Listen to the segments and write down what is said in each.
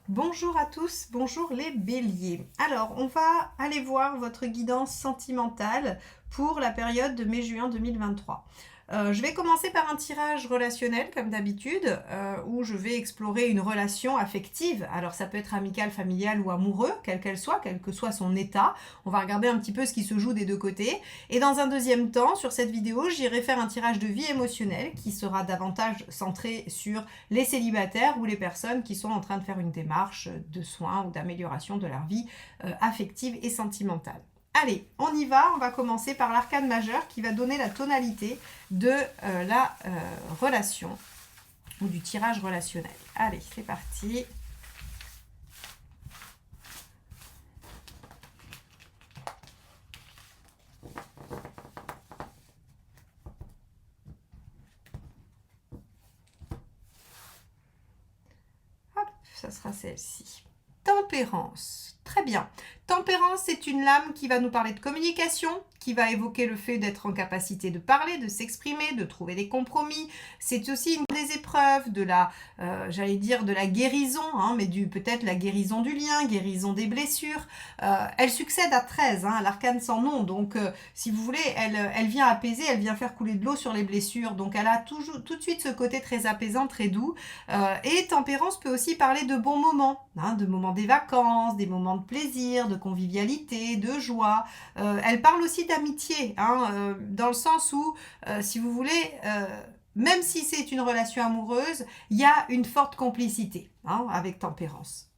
Bonjour à tous, bonjour les béliers. Alors, on va aller voir votre guidance sentimentale pour la période de mai-juin 2023. Je vais commencer par un tirage relationnel comme d'habitude, où je vais explorer une relation affective. Alors ça peut être amical, familial ou amoureux, quelle qu'elle soit, quel que soit son état. On va regarder un petit peu ce qui se joue des deux côtés. Et dans un deuxième temps, sur cette vidéo, j'irai faire un tirage de vie émotionnelle qui sera davantage centré sur les célibataires ou les personnes qui sont en train de faire une démarche de soins ou d'amélioration de leur vie affective et sentimentale. Allez, on y va, on va commencer par l'arcane majeur qui va donner la tonalité de la relation ou du tirage relationnel. Allez, c'est parti. Hop, ça sera celle-ci. Tempérance. Très bien. Tempérance, c'est une lame qui va nous parler de communication, qui va évoquer le fait d'être en capacité de parler, de s'exprimer, de trouver des compromis. C'est aussi une des épreuves de la, j'allais dire, de la guérison, hein, mais peut-être la guérison du lien, guérison des blessures. Elle succède à 13, hein, à l'arcane sans nom. Donc, si vous voulez, elle vient apaiser, elle vient faire couler de l'eau sur les blessures. Donc, elle a tout de suite ce côté très apaisant, très doux. Et tempérance peut aussi parler de bons moments, hein, de moments des vacances, des moments de plaisir, de convivialité, de joie. Elle parle aussi d'amitié, hein, dans le sens où, si vous voulez, même si c'est une relation amoureuse, il y a une forte complicité, hein, avec tempérance.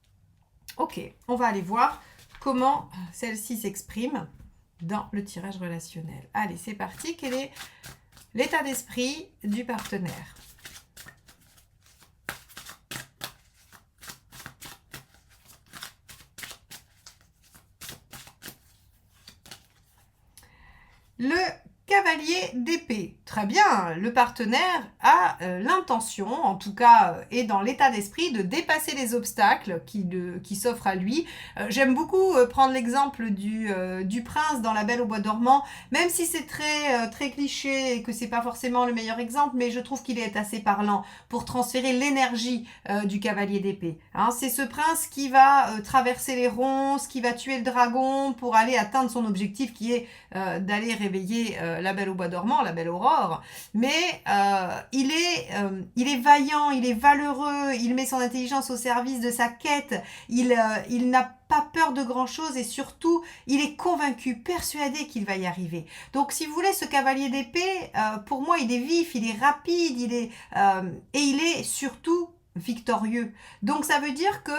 Ok, on va aller voir comment celle-ci s'exprime dans le tirage relationnel. Allez, c'est parti. Quel est l'état d'esprit du partenaire ? Le cavalier d'épée. Très bien, le partenaire a l'intention, en tout cas, est dans l'état d'esprit de dépasser les obstacles qui s'offrent à lui. J'aime beaucoup prendre l'exemple du prince dans La Belle au bois dormant, même si c'est très cliché et que c'est pas forcément le meilleur exemple, mais je trouve qu'il est assez parlant pour transférer l'énergie du cavalier d'épée. Hein, c'est ce prince qui va traverser les ronces, qui va tuer le dragon pour aller atteindre son objectif qui est d'aller réveiller la Belle au bois dormant, la Belle Aurore. Mais il est vaillant, il est valeureux, il met son intelligence au service de sa quête, il n'a pas peur de grand chose et surtout il est convaincu, persuadé qu'il va y arriver. Donc si vous voulez, ce cavalier d'épée, pour moi il est vif, il est rapide, et il est surtout victorieux. Donc ça veut dire que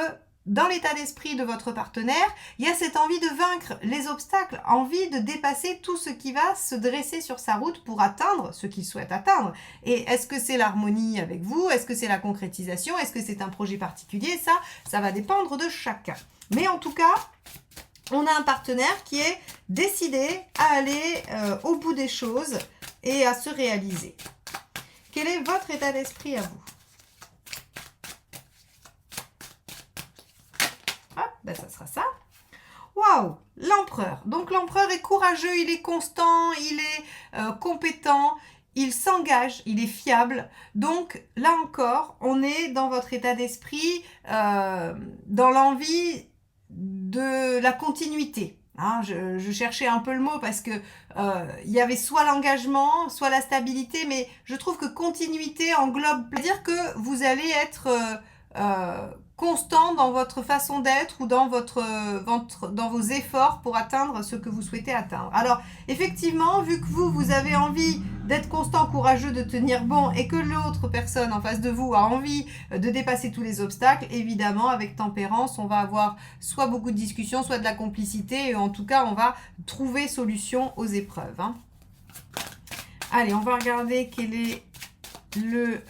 dans l'état d'esprit de votre partenaire, il y a cette envie de vaincre les obstacles, envie de dépasser tout ce qui va se dresser sur sa route pour atteindre ce qu'il souhaite atteindre. Et est-ce que c'est l'harmonie avec vous? Est-ce que c'est la concrétisation? Est-ce que c'est un projet particulier? Ça va dépendre de chacun. Mais en tout cas, on a un partenaire qui est décidé à aller au bout des choses et à se réaliser. Quel est votre état d'esprit à vous? Ben ça sera ça. Waouh, l'empereur. Donc l'empereur est courageux, il est constant, il est compétent, il s'engage, il est fiable. Donc là encore, on est dans votre état d'esprit, dans l'envie de la continuité. Hein, je cherchais un peu le mot parce que il y avait soit l'engagement, soit la stabilité, mais je trouve que continuité englobe, c'est-à-dire que vous allez être constant dans votre façon d'être ou dans vos efforts pour atteindre ce que vous souhaitez atteindre. Alors, effectivement, vu que vous avez envie d'être constant, courageux, de tenir bon et que l'autre personne en face de vous a envie de dépasser tous les obstacles, évidemment, avec tempérance, on va avoir soit beaucoup de discussions, soit de la complicité et en tout cas, on va trouver solution aux épreuves. Hein. Allez, on va regarder quel est le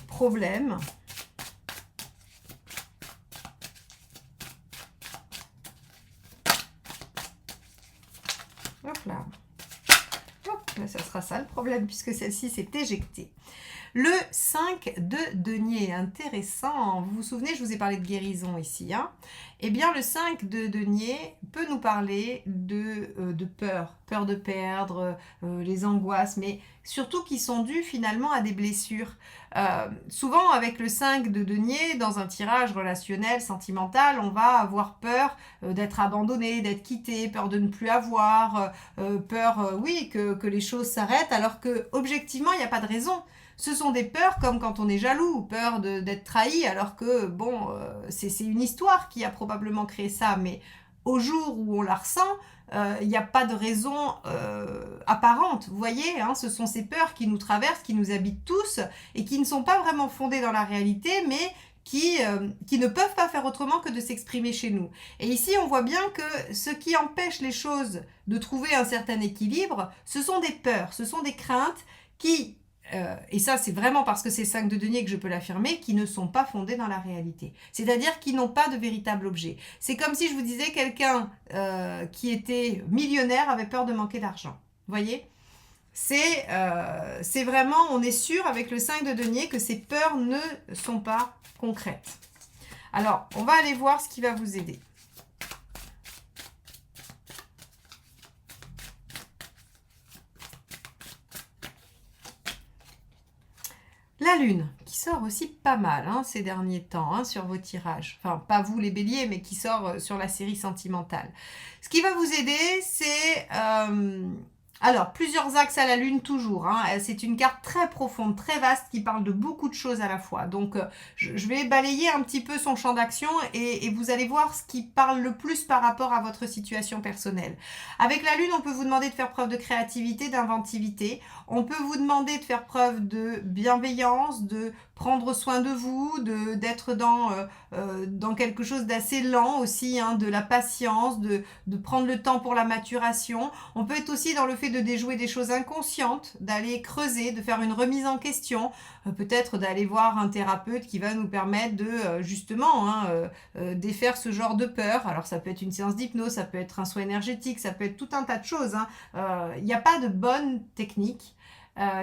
problème. Hop là. Hop, ça sera ça le problème puisque celle-ci s'est éjectée. Le 5 de denier, intéressant. Vous vous souvenez, je vous ai parlé de guérison ici. Hein. Eh bien, le 5 de denier peut nous parler de peur, peur de perdre, les angoisses, mais surtout qui sont dues finalement à des blessures. Souvent, avec le 5 de denier, dans un tirage relationnel, sentimental, on va avoir peur d'être abandonné, d'être quitté, peur de ne plus avoir, peur, oui, que les choses s'arrêtent, alors que objectivement, il n'y a pas de raison. Ce sont des peurs comme quand on est jaloux, peur d'être trahi, alors que, bon, c'est une histoire qui a probablement créé ça, mais au jour où on la ressent, il n'y a pas de raison apparente. Vous voyez, hein, ce sont ces peurs qui nous traversent, qui nous habitent tous, et qui ne sont pas vraiment fondées dans la réalité, mais qui ne peuvent pas faire autrement que de s'exprimer chez nous. Et ici, on voit bien que ce qui empêche les choses de trouver un certain équilibre, ce sont des peurs, ce sont des craintes qui et ça c'est vraiment parce que c'est 5 de denier que je peux l'affirmer, qui ne sont pas fondées dans la réalité. C'est-à-dire qui n'ont pas de véritable objet. C'est comme si je vous disais quelqu'un qui était millionnaire avait peur de manquer d'argent. Vous voyez ? C'est vraiment, on est sûr avec le 5 de denier que ces peurs ne sont pas concrètes. Alors, on va aller voir ce qui va vous aider. La lune, qui sort aussi pas mal hein, ces derniers temps hein, sur vos tirages. Enfin, pas vous les béliers, mais qui sort sur la série sentimentale. Ce qui va vous aider, c'est... alors, plusieurs axes à la lune toujours. Hein. C'est une carte très profonde, très vaste, qui parle de beaucoup de choses à la fois. Donc, je vais balayer un petit peu son champ d'action et vous allez voir ce qui parle le plus par rapport à votre situation personnelle. Avec la lune, on peut vous demander de faire preuve de créativité, d'inventivité. On peut vous demander de faire preuve de bienveillance, de prendre soin de vous, d'être dans quelque chose d'assez lent aussi, hein, de la patience, de prendre le temps pour la maturation. On peut être aussi dans le fait de déjouer des choses inconscientes, d'aller creuser, de faire une remise en question, peut-être d'aller voir un thérapeute qui va nous permettre de justement défaire ce genre de peur. Alors ça peut être une séance d'hypnose, ça peut être un soin énergétique, ça peut être tout un tas de choses. Il n'y a pas de bonne technique.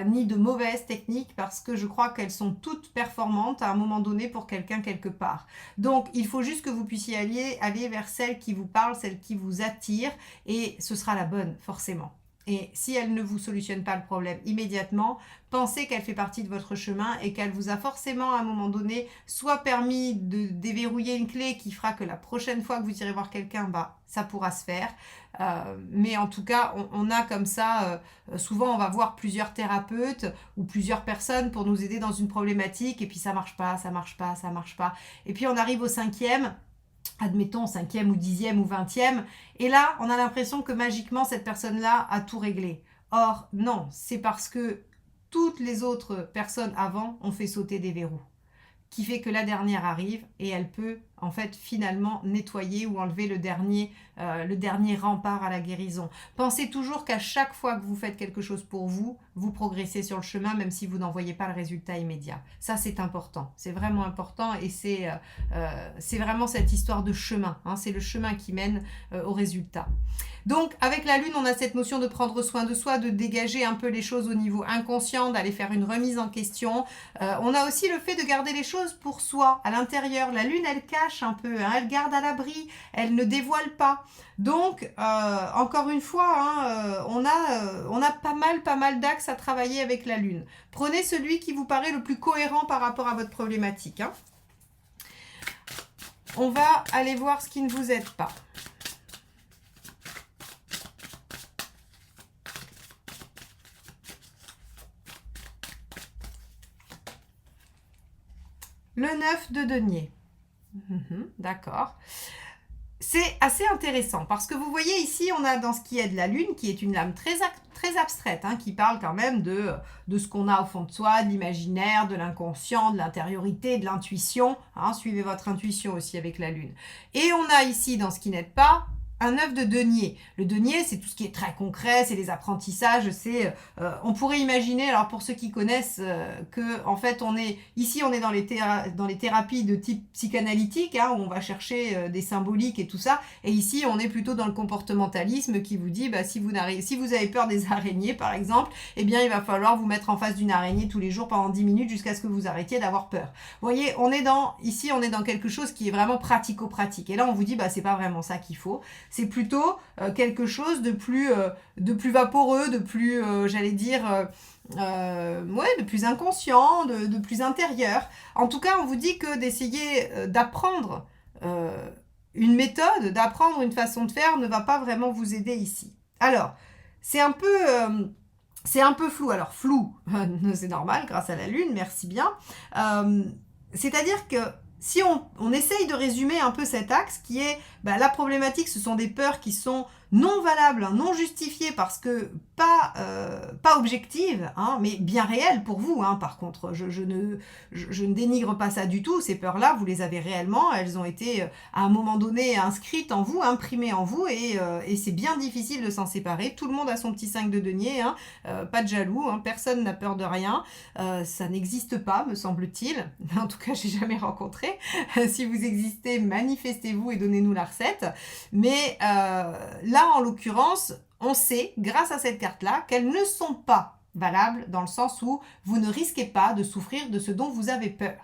Ni de mauvaises techniques parce que je crois qu'elles sont toutes performantes à un moment donné pour quelqu'un quelque part. Donc il faut juste que vous puissiez aller vers celle qui vous parle, celle qui vous attire et ce sera la bonne forcément. Et si elle ne vous solutionne pas le problème immédiatement, pensez qu'elle fait partie de votre chemin et qu'elle vous a forcément à un moment donné soit permis de déverrouiller une clé qui fera que la prochaine fois que vous irez voir quelqu'un, ça pourra se faire. Mais en tout cas, on a comme ça, souvent on va voir plusieurs thérapeutes ou plusieurs personnes pour nous aider dans une problématique et puis ça marche pas, ça marche pas, ça marche pas. Et puis on arrive au 5e, admettons 5e ou 10e ou 20e, et là on a l'impression que magiquement cette personne-là a tout réglé. Or non, c'est parce que toutes les autres personnes avant ont fait sauter des verrous, qui fait que la dernière arrive et elle peut en fait finalement nettoyer ou enlever le dernier rempart à la guérison. Pensez toujours qu'à chaque fois que vous faites quelque chose pour vous, vous progressez sur le chemin même si vous n'en voyez pas le résultat immédiat. Ça c'est important, c'est vraiment important et c'est vraiment cette histoire de chemin. Hein, c'est le chemin qui mène au résultat. Donc avec la lune, on a cette notion de prendre soin de soi, de dégager un peu les choses au niveau inconscient, d'aller faire une remise en question. On a aussi le fait de garder les choses pour soi, à l'intérieur. La lune, elle cache un peu, hein, elle garde à l'abri, elle ne dévoile pas. Donc, encore une fois, hein, on a pas mal d'axes à travailler avec la lune. Prenez celui qui vous paraît le plus cohérent par rapport à votre problématique. Hein. On va aller voir ce qui ne vous aide pas. Le 9 de denier. D'accord. C'est assez intéressant parce que vous voyez ici, on a dans ce qui est de la lune, qui est une lame très abstraite, hein, qui parle quand même de ce qu'on a au fond de soi, de l'imaginaire, de l'inconscient, de l'intériorité, de l'intuition. Hein, suivez votre intuition aussi avec la lune. Et on a ici, dans ce qui n'aide pas, un œuf de denier. Le denier, c'est tout ce qui est très concret, c'est les apprentissages, c'est on pourrait imaginer, alors pour ceux qui connaissent, que en fait on est dans les thérapies de type psychanalytique, hein, où on va chercher des symboliques et tout ça, et ici on est plutôt dans le comportementalisme qui vous dit bah, si vous avez peur des araignées par exemple, eh bien il va falloir vous mettre en face d'une araignée tous les jours pendant 10 minutes jusqu'à ce que vous arrêtiez d'avoir peur. Vous voyez, ici on est dans quelque chose qui est vraiment pratico-pratique, et là on vous dit bah c'est pas vraiment ça qu'il faut. C'est plutôt quelque chose de plus vaporeux, de plus, j'allais dire, de plus inconscient, de plus intérieur. En tout cas, on vous dit que d'essayer d'apprendre une méthode, d'apprendre une façon de faire ne va pas vraiment vous aider ici. Alors, c'est un peu flou. Alors, flou, c'est normal, grâce à la Lune, merci bien. C'est-à-dire que si on essaye de résumer un peu cet axe qui est la problématique, ce sont des peurs qui sont non valables, non justifiées parce que pas objectives, hein, mais bien réelles pour vous. Hein, par contre, je ne dénigre pas ça du tout. Ces peurs-là, vous les avez réellement. Elles ont été à un moment donné inscrites en vous, imprimées en vous, et c'est bien difficile de s'en séparer. Tout le monde a son petit 5 de denier, hein, pas de jaloux, hein, personne n'a peur de rien. Ça n'existe pas, me semble-t-il. En tout cas, j'ai jamais rencontré. Si vous existez, manifestez-vous et donnez-nous la recette. Mais là, en l'occurrence, on sait, grâce à cette carte-là, qu'elles ne sont pas valables dans le sens où vous ne risquez pas de souffrir de ce dont vous avez peur.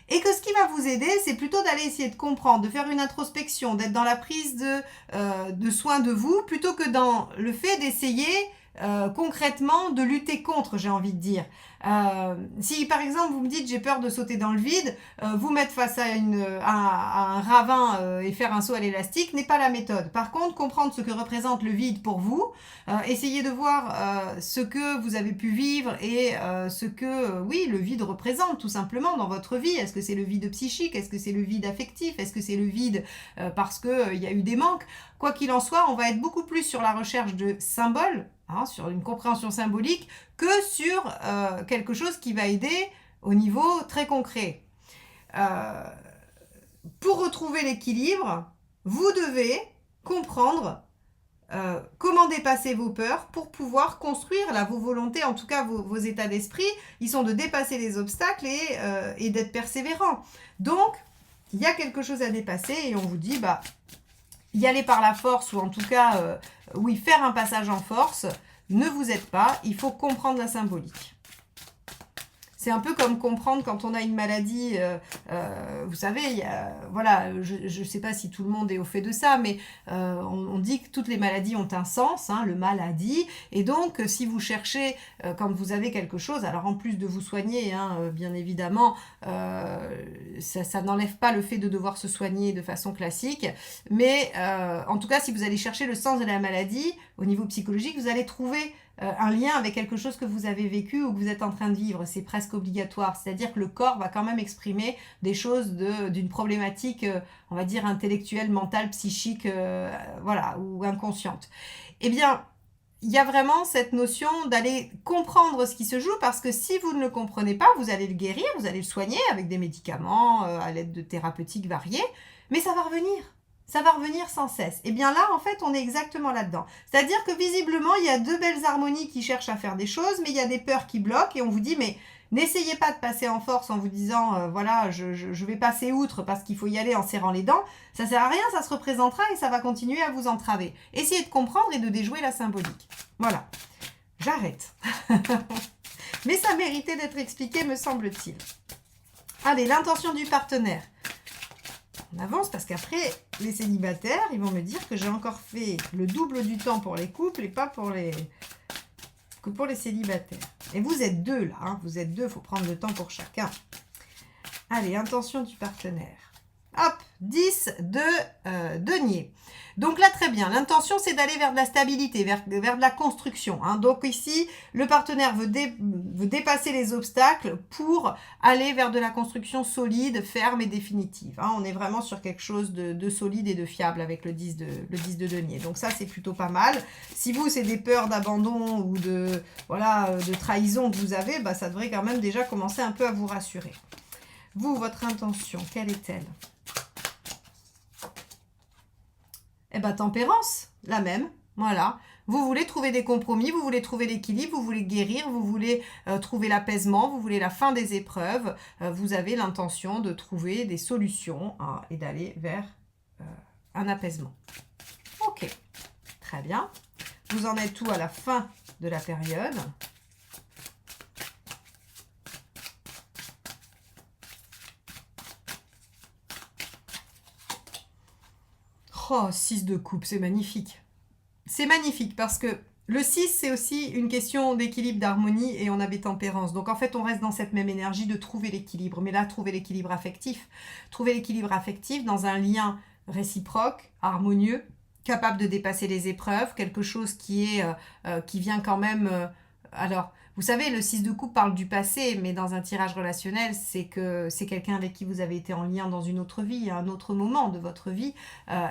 Et que ce qui va vous aider, c'est plutôt d'aller essayer de comprendre, de faire une introspection, d'être dans la prise de soin de vous, plutôt que dans le fait d'essayer concrètement de lutter contre, j'ai envie de dire. Si par exemple vous me dites j'ai peur de sauter dans le vide, vous mettre face à un ravin et faire un saut à l'élastique n'est pas la méthode. Par contre, comprendre ce que représente le vide pour vous, essayer de voir ce que vous avez pu vivre et ce que le vide représente tout simplement dans votre vie. Est-ce que c'est le vide psychique? Est-ce que c'est le vide affectif? Est-ce que c'est le vide parce qu'il y a eu des manques? Quoi qu'il en soit, on va être beaucoup plus sur la recherche de symboles, hein, sur une compréhension symbolique, que sur quelque chose qui va aider au niveau très concret. Pour retrouver l'équilibre, vous devez comprendre comment dépasser vos peurs pour pouvoir construire vos volontés, en tout cas vos états d'esprit. Ils sont de dépasser les obstacles et d'être persévérant. Donc, il y a quelque chose à dépasser et on vous dit, y aller par la force, ou en tout cas, faire un passage en force, ne vous aide pas, il faut comprendre la symbolique. C'est un peu comme comprendre quand on a une maladie, vous savez, je ne sais pas si tout le monde est au fait de ça, mais on dit que toutes les maladies ont un sens, hein, le maladie, et donc si vous cherchez, quand vous avez quelque chose, alors en plus de vous soigner, hein, bien évidemment, ça n'enlève pas le fait de devoir se soigner de façon classique, mais en tout cas, si vous allez chercher le sens de la maladie, au niveau psychologique, vous allez trouver un lien avec quelque chose que vous avez vécu ou que vous êtes en train de vivre. C'est presque obligatoire. C'est-à-dire que le corps va quand même exprimer des choses d'une problématique, on va dire, intellectuelle, mentale, psychique, ou inconsciente. Eh bien, il y a vraiment cette notion d'aller comprendre ce qui se joue, parce que si vous ne le comprenez pas, vous allez le guérir, vous allez le soigner avec des médicaments, à l'aide de thérapeutiques variées, mais ça va revenir. Ça va revenir sans cesse. Et bien là, en fait, on est exactement là-dedans. C'est-à-dire que visiblement, il y a deux belles harmonies qui cherchent à faire des choses, mais il y a des peurs qui bloquent, et on vous dit, mais n'essayez pas de passer en force en vous disant, je vais passer outre parce qu'il faut y aller en serrant les dents. Ça sert à rien, ça se représentera et ça va continuer à vous entraver. Essayez de comprendre et de déjouer la symbolique. Voilà. J'arrête. Mais ça méritait d'être expliqué, me semble-t-il. Allez, l'intention du partenaire. On avance parce qu'après, les célibataires, ils vont me dire que j'ai encore fait le double du temps pour les couples et pas que pour les célibataires. Et vous êtes deux là, hein, vous êtes deux, il faut prendre le temps pour chacun. Allez, intention du partenaire. Hop, 10 de denier. Donc là, très bien. L'intention, c'est d'aller vers de la stabilité, vers de la construction. Hein. Donc ici, le partenaire veut dépasser les obstacles pour aller vers de la construction solide, ferme et définitive. Hein. On est vraiment sur quelque chose de solide et de fiable avec le 10 de denier. Donc ça, c'est plutôt pas mal. Si vous, c'est des peurs d'abandon ou de trahison que vous avez, ça devrait quand même déjà commencer un peu à vous rassurer. Vous, votre intention, quelle est-elle ? Eh bien, tempérance, la même. Voilà. Vous voulez trouver des compromis, vous voulez trouver l'équilibre, vous voulez guérir, vous voulez trouver l'apaisement, vous voulez la fin des épreuves. Vous avez l'intention de trouver des solutions hein, et d'aller vers un apaisement. Ok, très bien. Vous en êtes où à la fin de la période? Oh, 6 de coupe, c'est magnifique. C'est magnifique parce que le 6, c'est aussi une question d'équilibre, d'harmonie et on avait tempérance. Donc en fait, on reste dans cette même énergie de trouver l'équilibre. Mais là, trouver l'équilibre affectif. Trouver l'équilibre affectif dans un lien réciproque, harmonieux, capable de dépasser les épreuves, quelque chose qui vient quand même... alors, vous savez, le 6 de coupe parle du passé, mais dans un tirage relationnel, c'est que c'est quelqu'un avec qui vous avez été en lien dans une autre vie, un autre moment de votre vie,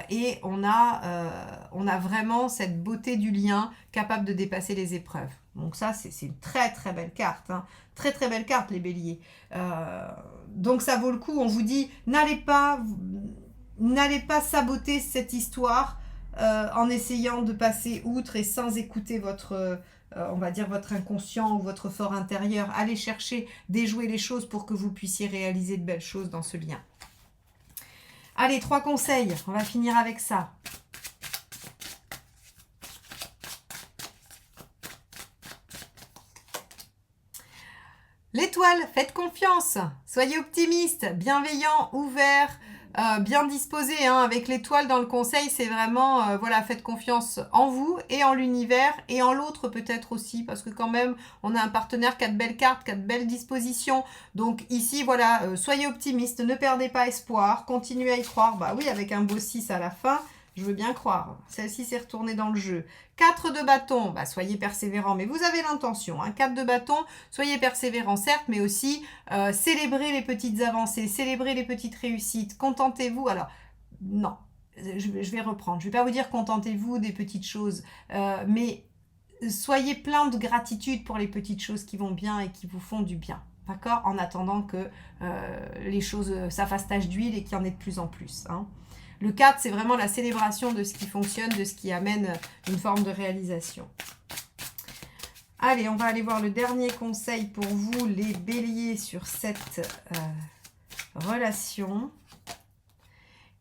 et on a vraiment cette beauté du lien capable de dépasser les épreuves. Donc ça, c'est une très très belle carte, hein. Très très belle carte, les béliers. Donc ça vaut le coup, on vous dit, n'allez pas saboter cette histoire en essayant de passer outre et sans écouter votre on va dire votre inconscient ou votre fort intérieur. Allez chercher, déjouer les choses pour que vous puissiez réaliser de belles choses dans ce lien. Allez, 3 conseils, on va finir avec ça. L'étoile, faites confiance, soyez optimiste, bienveillant, ouvert, bien disposé. Hein, avec l'étoile dans le conseil, c'est vraiment, voilà, faites confiance en vous et en l'univers et en l'autre peut-être aussi, parce que quand même, on a un partenaire qui a de belles cartes, qui a de belles dispositions. Donc ici, voilà, soyez optimiste, ne perdez pas espoir, continuez à y croire. Bah oui, avec un beau 6 à la fin, je veux bien croire. Celle-ci s'est retournée dans le jeu. 4 de bâton, bah, soyez persévérant, mais vous avez l'intention. Hein. 4 de bâton, soyez persévérant, certes, mais aussi célébrez les petites avancées, célébrez les petites réussites, contentez-vous. Alors, non, je vais reprendre. Je ne vais pas vous dire contentez-vous des petites choses, mais soyez plein de gratitude pour les petites choses qui vont bien et qui vous font du bien. D'accord? En attendant que les choses, ça fasse tache d'huile et qu'il y en ait de plus en plus. Hein. Le 4, c'est vraiment la célébration de ce qui fonctionne, de ce qui amène une forme de réalisation. Allez, on va aller voir le dernier conseil pour vous, les béliers, sur cette relation.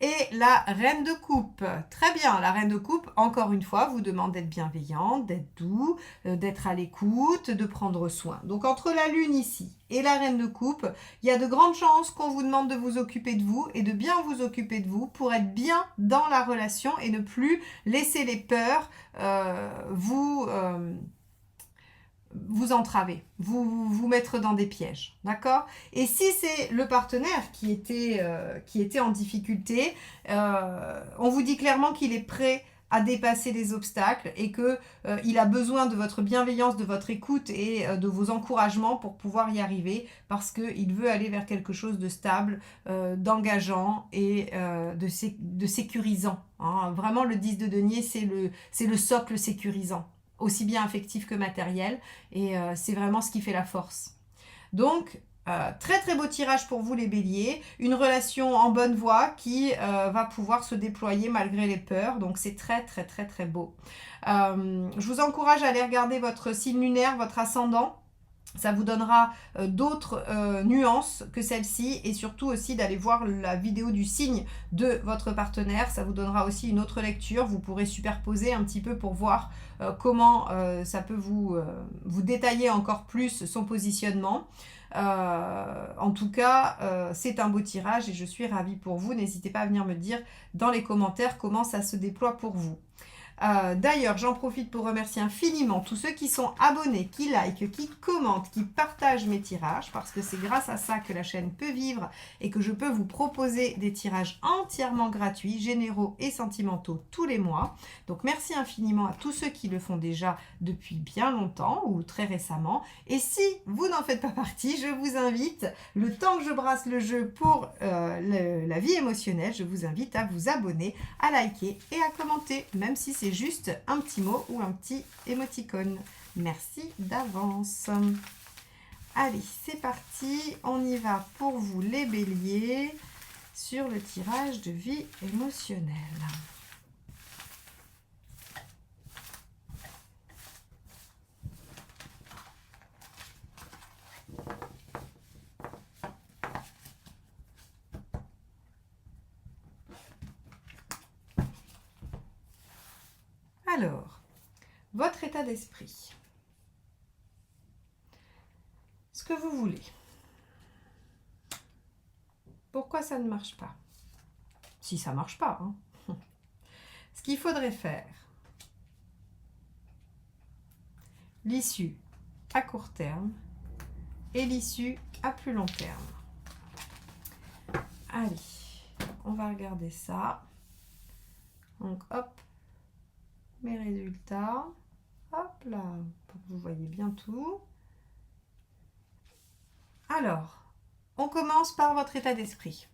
Et la reine de coupe. Très bien, la reine de coupe, encore une fois, vous demande d'être bienveillant, d'être doux, d'être à l'écoute, de prendre soin. Donc entre la lune ici et la reine de coupe, il y a de grandes chances qu'on vous demande de vous occuper de vous et de bien vous occuper de vous pour être bien dans la relation et ne plus laisser les peurs vous entraver, vous mettre dans des pièges, d'accord? Et si c'est le partenaire qui était en difficulté, on vous dit clairement qu'il est prêt à dépasser les obstacles et qu'il a besoin de votre bienveillance, de votre écoute et de vos encouragements pour pouvoir y arriver parce qu'il veut aller vers quelque chose de stable, d'engageant et de sécurisant. Hein. Vraiment, le 10 de denier, c'est le socle sécurisant, aussi bien affectif que matériel, et c'est vraiment ce qui fait la force. Donc, très très beau tirage pour vous les béliers, une relation en bonne voie qui va pouvoir se déployer malgré les peurs, donc c'est très très très très beau. Je vous encourage à aller regarder votre signe lunaire, votre ascendant. Ça vous donnera d'autres nuances que celle-ci et surtout aussi d'aller voir la vidéo du signe de votre partenaire. Ça vous donnera aussi une autre lecture. Vous pourrez superposer un petit peu pour voir comment ça peut vous détailler encore plus son positionnement. En tout cas, c'est un beau tirage et je suis ravie pour vous. N'hésitez pas à venir me dire dans les commentaires comment ça se déploie pour vous. D'ailleurs, j'en profite pour remercier infiniment tous ceux qui sont abonnés, qui likent, qui commentent, qui partagent mes tirages, parce que c'est grâce à ça que la chaîne peut vivre et que je peux vous proposer des tirages entièrement gratuits, généraux et sentimentaux tous les mois. Donc merci infiniment à tous ceux qui le font déjà depuis bien longtemps ou très récemment. Et si vous n'en faites pas partie, je vous invite, le temps que je brasse le jeu pour la vie émotionnelle, je vous invite à vous abonner, à liker et à commenter, même si c'est juste un petit mot ou un petit émoticône. Merci d'avance. Allez, c'est parti. On y va pour vous les béliers sur le tirage de vie émotionnelle. Alors, votre état d'esprit. Ce que vous voulez. Pourquoi ça ne marche pas? Si ça ne marche pas. Hein. Ce qu'il faudrait faire. L'issue à court terme et l'issue à plus long terme. Allez, on va regarder ça. Donc, hop, mes résultats. Hop là, pour que vous voyez bien tout. Alors, on commence par votre état d'esprit.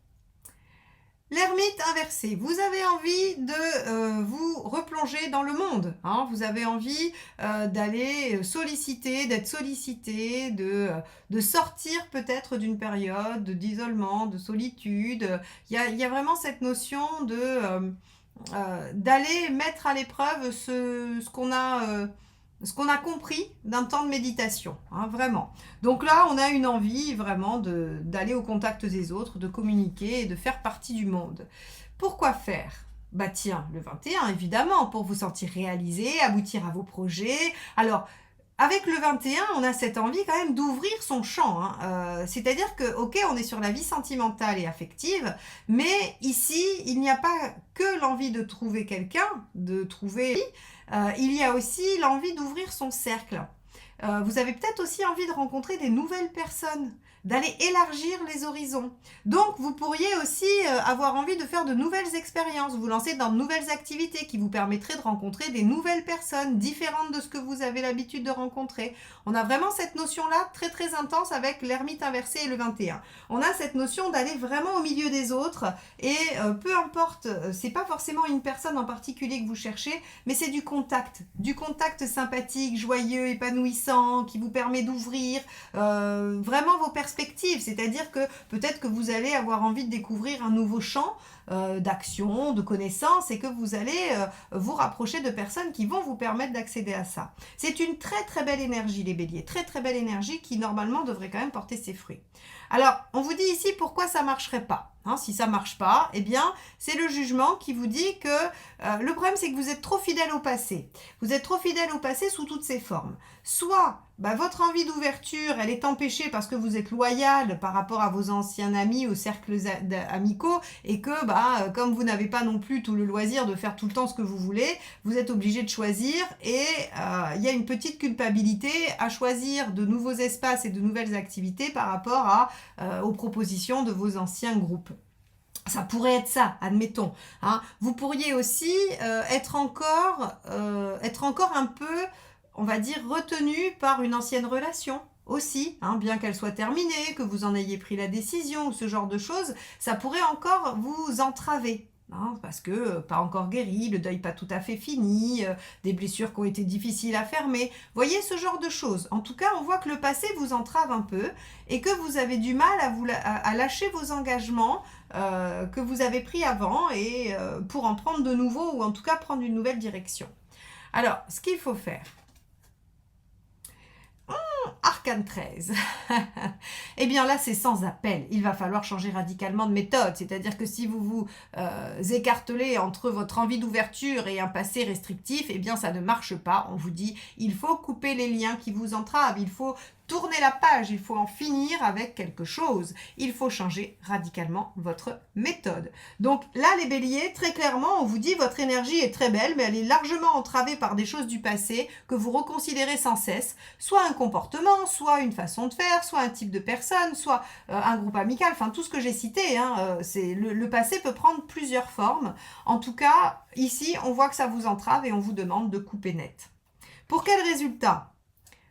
L'ermite inversé, vous avez envie de vous replonger dans le monde, hein, vous avez envie d'aller solliciter, d'être sollicité, de sortir peut-être d'une période d'isolement, de solitude. Il y a vraiment cette notion d'aller mettre à l'épreuve ce qu'on a compris d'un temps de méditation, hein, vraiment. Donc là, on a une envie vraiment d'aller au contact des autres, de communiquer et de faire partie du monde. Pourquoi faire? Bah tiens, le 21, évidemment, pour vous sentir réalisé, aboutir à vos projets. Alors, avec le 21, on a cette envie quand même d'ouvrir son champ. Hein. C'est-à-dire que, ok, on est sur la vie sentimentale et affective, mais ici, il n'y a pas que l'envie de trouver quelqu'un, de trouver... il y a aussi l'envie d'ouvrir son cercle. Vous avez peut-être aussi envie de rencontrer des nouvelles personnes, d'aller élargir les horizons. Donc, vous pourriez aussi avoir envie de faire de nouvelles expériences, vous lancer dans de nouvelles activités qui vous permettraient de rencontrer des nouvelles personnes différentes de ce que vous avez l'habitude de rencontrer. On a vraiment cette notion-là très très intense avec l'ermite inversé et le 21. On a cette notion d'aller vraiment au milieu des autres et peu importe, c'est pas forcément une personne en particulier que vous cherchez, mais c'est du contact sympathique, joyeux, épanouissant, qui vous permet d'ouvrir vraiment vos perspectives. C'est-à-dire que peut-être que vous allez avoir envie de découvrir un nouveau champ d'action, de connaissances et que vous allez vous rapprocher de personnes qui vont vous permettre d'accéder à ça. C'est une très très belle énergie les béliers, très très belle énergie qui normalement devrait quand même porter ses fruits. Alors, on vous dit ici pourquoi ça ne marcherait pas. Hein, si ça ne marche pas, eh bien, c'est le jugement qui vous dit que le problème, c'est que vous êtes trop fidèle au passé. Vous êtes trop fidèle au passé sous toutes ses formes. Soit votre envie d'ouverture, elle est empêchée parce que vous êtes loyal par rapport à vos anciens amis, aux cercles amicaux, et que comme vous n'avez pas non plus tout le loisir de faire tout le temps ce que vous voulez, vous êtes obligé de choisir et il y a une petite culpabilité à choisir de nouveaux espaces et de nouvelles activités par rapport aux propositions de vos anciens groupes. Ça pourrait être ça, admettons. Hein. Vous pourriez aussi être encore un peu, on va dire, retenu par une ancienne relation aussi, hein, bien qu'elle soit terminée, que vous en ayez pris la décision ou ce genre de choses, ça pourrait encore vous entraver. Hein, parce que pas encore guéri, le deuil pas tout à fait fini, des blessures qui ont été difficiles à fermer. Voyez ce genre de choses. En tout cas, on voit que le passé vous entrave un peu et que vous avez du mal à lâcher vos engagements que vous avez pris avant et pour en prendre de nouveaux ou en tout cas prendre une nouvelle direction. Alors, ce qu'il faut faire. Arcane 13. Eh bien là, c'est sans appel. Il va falloir changer radicalement de méthode. C'est-à-dire que si vous vous écartelez entre votre envie d'ouverture et un passé restrictif, eh bien ça ne marche pas. On vous dit, il faut couper les liens qui vous entravent. Il faut tourner la page, il faut en finir avec quelque chose. Il faut changer radicalement votre méthode. Donc là, les béliers, très clairement, on vous dit votre énergie est très belle, mais elle est largement entravée par des choses du passé que vous reconsidérez sans cesse. Soit un comportement, soit une façon de faire, soit un type de personne, soit un groupe amical, enfin tout ce que j'ai cité. Hein, le passé peut prendre plusieurs formes. En tout cas, ici, on voit que ça vous entrave et on vous demande de couper net. Pour quel résultat ?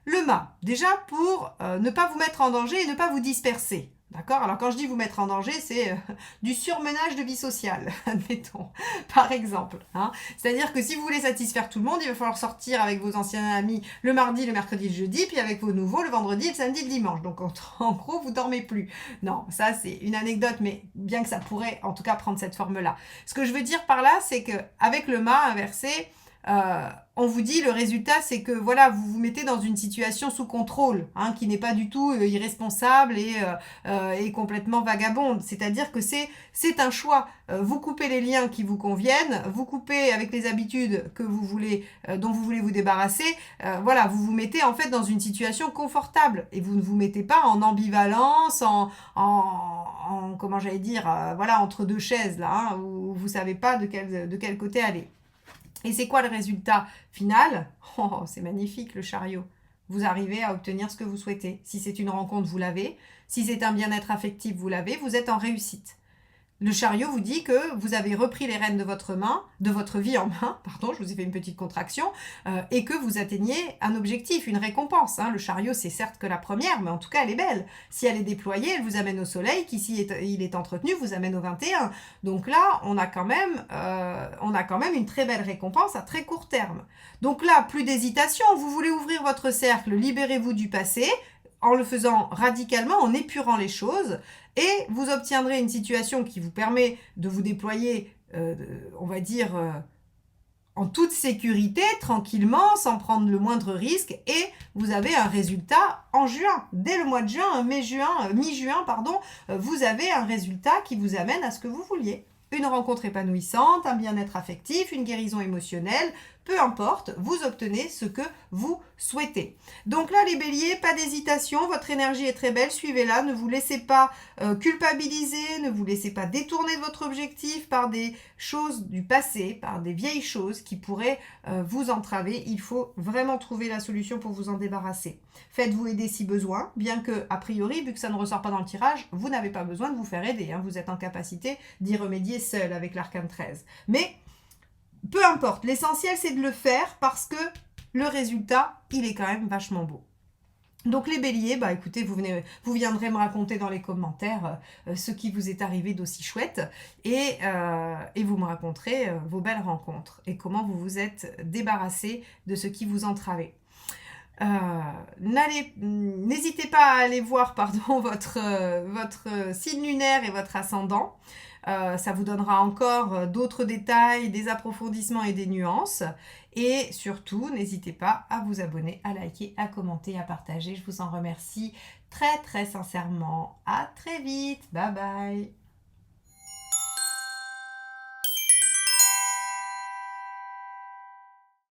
Le mât, déjà pour ne pas vous mettre en danger et ne pas vous disperser. D'accord? Alors quand je dis vous mettre en danger, c'est du surmenage de vie sociale, admettons, par exemple. Hein. C'est-à-dire que si vous voulez satisfaire tout le monde, il va falloir sortir avec vos anciens amis le mardi, le mercredi, le jeudi, puis avec vos nouveaux le vendredi, le samedi, le dimanche. Donc en gros, vous dormez plus. Non, ça c'est une anecdote, mais bien que ça pourrait en tout cas prendre cette forme-là. Ce que je veux dire par là, c'est qu'avec le mât inversé, on vous dit le résultat, c'est que voilà, vous vous mettez dans une situation sous contrôle, hein, qui n'est pas du tout irresponsable et complètement vagabonde. C'est-à-dire que c'est un choix. Vous coupez les liens qui vous conviennent, vous coupez avec les habitudes que vous voulez, dont vous voulez vous débarrasser. Voilà, vous vous mettez en fait dans une situation confortable et vous ne vous mettez pas en ambivalence, comment j'allais dire, voilà, entre deux chaises là, hein, où vous savez pas de quel côté aller. Et c'est quoi le résultat final? Oh, c'est magnifique le chariot. Vous arrivez à obtenir ce que vous souhaitez. Si c'est une rencontre, vous l'avez. Si c'est un bien-être affectif, vous l'avez. Vous êtes en réussite. Le chariot vous dit que vous avez repris les rênes de votre vie en main, pardon, je vous ai fait une petite contraction, et que vous atteignez un objectif, une récompense. Hein. Le chariot, c'est certes que la première, mais en tout cas, elle est belle. Si elle est déployée, elle vous amène au soleil, qui, si il est entretenu, vous amène au 21. Donc là, on a quand même une très belle récompense à très court terme. Donc là, plus d'hésitation, vous voulez ouvrir votre cercle, libérez-vous du passé, en le faisant radicalement, en épurant les choses, et vous obtiendrez une situation qui vous permet de vous déployer, on va dire, en toute sécurité, tranquillement, sans prendre le moindre risque, et vous avez un résultat en juin. Dès le mois de juin, mi-juin, pardon, vous avez un résultat qui vous amène à ce que vous vouliez. Une rencontre épanouissante, un bien-être affectif, une guérison émotionnelle, peu importe, vous obtenez ce que vous souhaitez. Donc là, les béliers, pas d'hésitation, votre énergie est très belle, suivez-la, ne vous laissez pas culpabiliser, ne vous laissez pas détourner de votre objectif par des choses du passé, par des vieilles choses qui pourraient vous entraver. Il faut vraiment trouver la solution pour vous en débarrasser. Faites-vous aider si besoin, bien que, a priori, vu que ça ne ressort pas dans le tirage, vous n'avez pas besoin de vous faire aider, hein, vous êtes en capacité d'y remédier seul avec l'arcane 13. Mais peu importe, l'essentiel c'est de le faire parce que le résultat, il est quand même vachement beau. Donc les béliers, bah écoutez, vous viendrez me raconter dans les commentaires ce qui vous est arrivé d'aussi chouette et vous me raconterez vos belles rencontres et comment vous vous êtes débarrassé de ce qui vous entravait. N'hésitez pas à aller voir votre signe lunaire et votre ascendant. Ça vous donnera encore d'autres détails, des approfondissements et des nuances. Et surtout, n'hésitez pas à vous abonner, à liker, à commenter, à partager. Je vous en remercie très très sincèrement. À très vite. Bye bye.